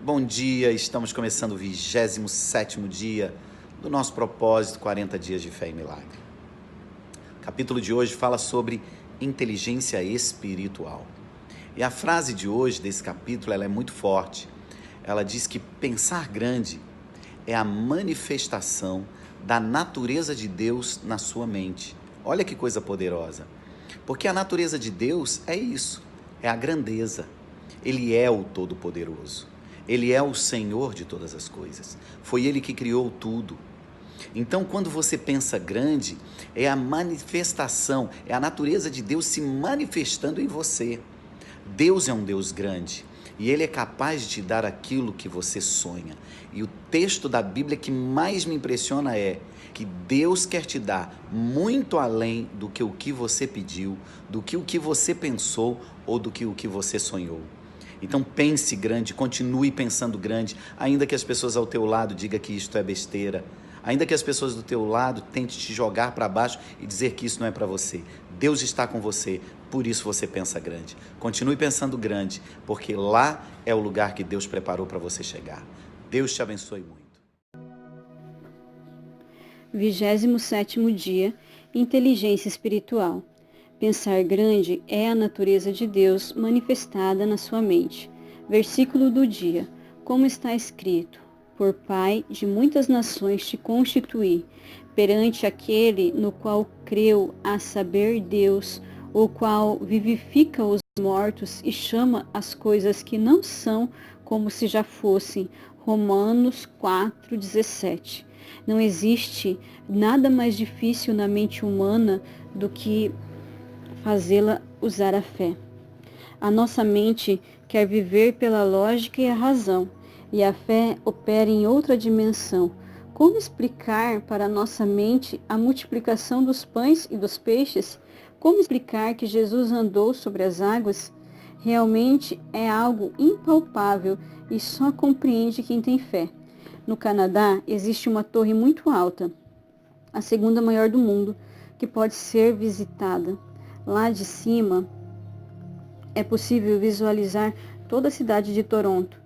Bom dia, estamos começando o 27º dia do nosso propósito 40 dias de fé e milagre. O capítulo de hoje fala sobre inteligência espiritual. E a frase de hoje desse capítulo ela é muito forte. Ela diz que pensar grande é a manifestação da natureza de Deus na sua mente. Olha que coisa poderosa. Porque a natureza de Deus é isso, é a grandeza. Ele é o Todo-Poderoso. Ele é o Senhor de todas as coisas. Foi Ele que criou tudo. Então, quando você pensa grande, é a manifestação, é a natureza de Deus se manifestando em você. Deus é um Deus grande e Ele é capaz de te dar aquilo que você sonha. E o texto da Bíblia que mais me impressiona é que Deus quer te dar muito além do que o que você pediu, do que o que você pensou ou do que o que você sonhou. Então pense grande, continue pensando grande, ainda que as pessoas ao teu lado digam que isto é besteira, ainda que as pessoas do teu lado tentem te jogar para baixo e dizer que isso não é para você. Deus está com você, por isso você pensa grande. Continue pensando grande, porque lá é o lugar que Deus preparou para você chegar. Deus te abençoe muito. 27º dia, inteligência espiritual. Pensar grande é a natureza de Deus manifestada na sua mente. Versículo do dia. Como está escrito: por Pai de muitas nações te constituí, perante aquele no qual creu, a saber Deus, o qual vivifica os mortos e chama as coisas que não são como se já fossem. Romanos 4:17. Não existe nada mais difícil na mente humana do que fazê-la usar a fé. A nossa mente quer viver pela lógica e a razão, e a fé opera em outra dimensão. Como explicar para a nossa mente a multiplicação dos pães e dos peixes? Como explicar que Jesus andou sobre as águas? Realmente é algo impalpável e só compreende quem tem fé. No Canadá, existe uma torre muito alta, a segunda maior do mundo, que pode ser visitada. Lá de cima, é possível visualizar toda a cidade de Toronto,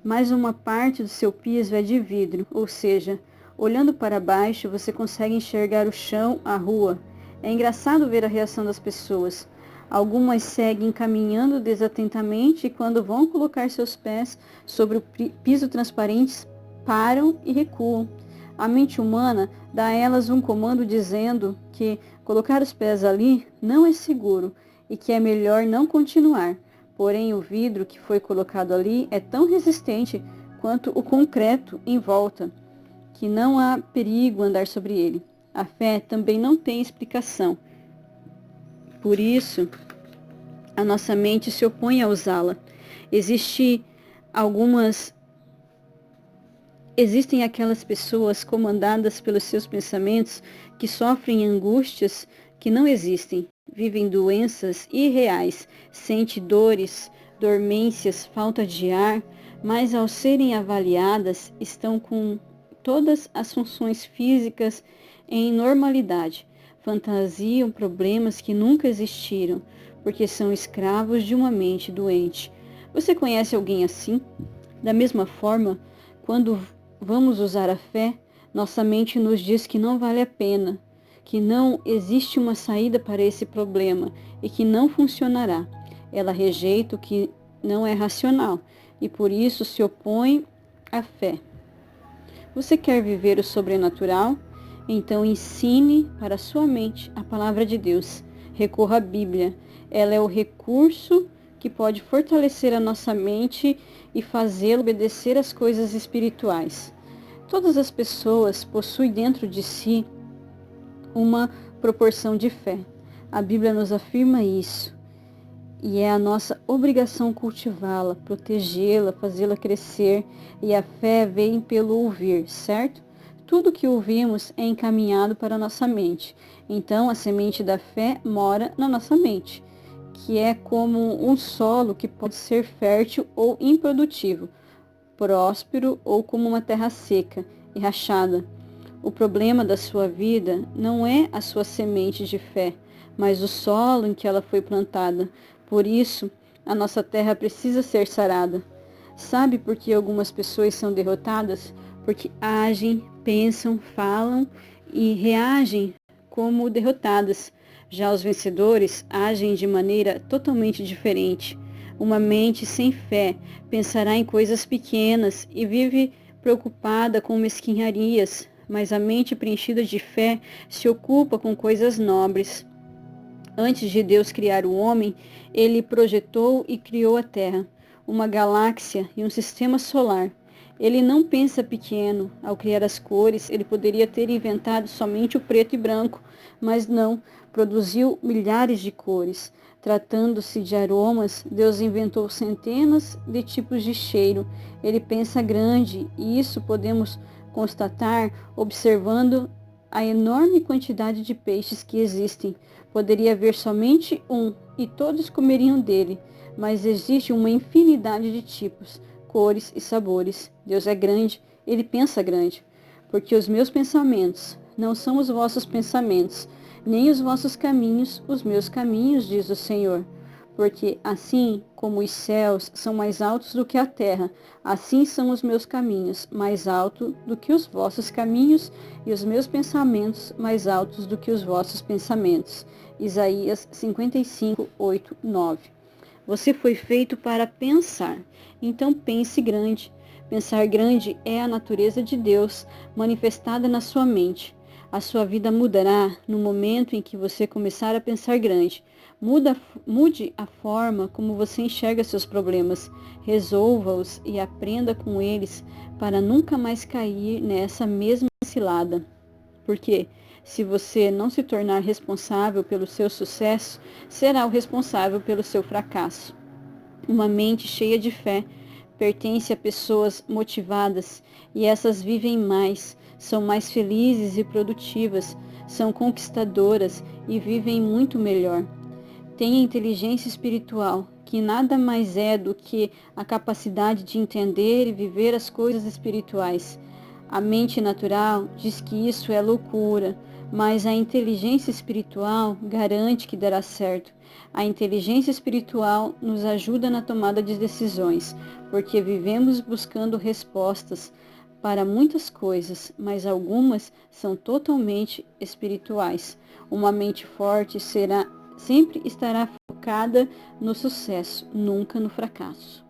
mas uma parte do seu piso é de vidro, ou seja, olhando para baixo você consegue enxergar o chão, a rua. É engraçado ver a reação das pessoas. Algumas seguem caminhando desatentamente e quando vão colocar seus pés sobre o piso transparente, param e recuam. A mente humana dá a elas um comando dizendo que colocar os pés ali não é seguro e que é melhor não continuar. Porém, o vidro que foi colocado ali é tão resistente quanto o concreto em volta, que não há perigo andar sobre ele. A fé também não tem explicação. Por isso, a nossa mente se opõe a usá-la. Existem aquelas pessoas comandadas pelos seus pensamentos que sofrem angústias que não existem, vivem doenças irreais, sentem dores, dormências, falta de ar, mas ao serem avaliadas estão com todas as funções físicas em normalidade. Fantasiam problemas que nunca existiram, porque são escravos de uma mente doente. Você conhece alguém assim? Da mesma forma, quando vamos usar a fé, nossa mente nos diz que não vale a pena, que não existe uma saída para esse problema e que não funcionará. Ela rejeita o que não é racional e por isso se opõe à fé. Você quer viver o sobrenatural? Então ensine para sua mente a palavra de Deus. Recorra à Bíblia. Ela é o recurso que pode fortalecer a nossa mente e fazê-la obedecer às coisas espirituais. Todas as pessoas possuem dentro de si uma proporção de fé. A Bíblia nos afirma isso. E é a nossa obrigação cultivá-la, protegê-la, fazê-la crescer. E a fé vem pelo ouvir, certo? Tudo que ouvimos é encaminhado para a nossa mente. Então, a semente da fé mora na nossa mente, que é como um solo que pode ser fértil ou improdutivo, próspero ou como uma terra seca e rachada. O problema da sua vida não é a sua semente de fé, mas o solo em que ela foi plantada. Por isso, a nossa terra precisa ser sarada. Sabe por que algumas pessoas são derrotadas? Porque agem, pensam, falam e reagem como derrotadas. Já os vencedores agem de maneira totalmente diferente. Uma mente sem fé pensará em coisas pequenas e vive preocupada com mesquinharias, mas a mente preenchida de fé se ocupa com coisas nobres. Antes de Deus criar o homem, ele projetou e criou a Terra, uma galáxia e um sistema solar. Ele não pensa pequeno. Ao criar as cores, ele poderia ter inventado somente o preto e branco, mas não, produziu milhares de cores. Tratando-se de aromas, Deus inventou centenas de tipos de cheiro. Ele pensa grande, e isso podemos constatar observando a enorme quantidade de peixes que existem. Poderia haver somente um, e todos comeriam dele, mas existe uma infinidade de tipos, cores e sabores. Deus é grande, ele pensa grande, porque os meus pensamentos não são os vossos pensamentos, nem os vossos caminhos, os meus caminhos, diz o Senhor. Porque assim como os céus são mais altos do que a terra, assim são os meus caminhos mais altos do que os vossos caminhos, e os meus pensamentos mais altos do que os vossos pensamentos. Isaías 55, 8, 9. Você foi feito para pensar, então pense grande. Pensar grande é a natureza de Deus manifestada na sua mente. A sua vida mudará no momento em que você começar a pensar grande. Mude a forma como você enxerga seus problemas. Resolva-os e aprenda com eles para nunca mais cair nessa mesma cilada. Porque se você não se tornar responsável pelo seu sucesso, será o responsável pelo seu fracasso. Uma mente cheia de fé pertence a pessoas motivadas, e essas vivem mais, são mais felizes e produtivas, são conquistadoras e vivem muito melhor. Tenha inteligência espiritual, que nada mais é do que a capacidade de entender e viver as coisas espirituais. A mente natural diz que isso é loucura, mas a inteligência espiritual garante que dará certo. A inteligência espiritual nos ajuda na tomada de decisões, porque vivemos buscando respostas para muitas coisas, mas algumas são totalmente espirituais. Uma mente forte sempre estará focada no sucesso, nunca no fracasso.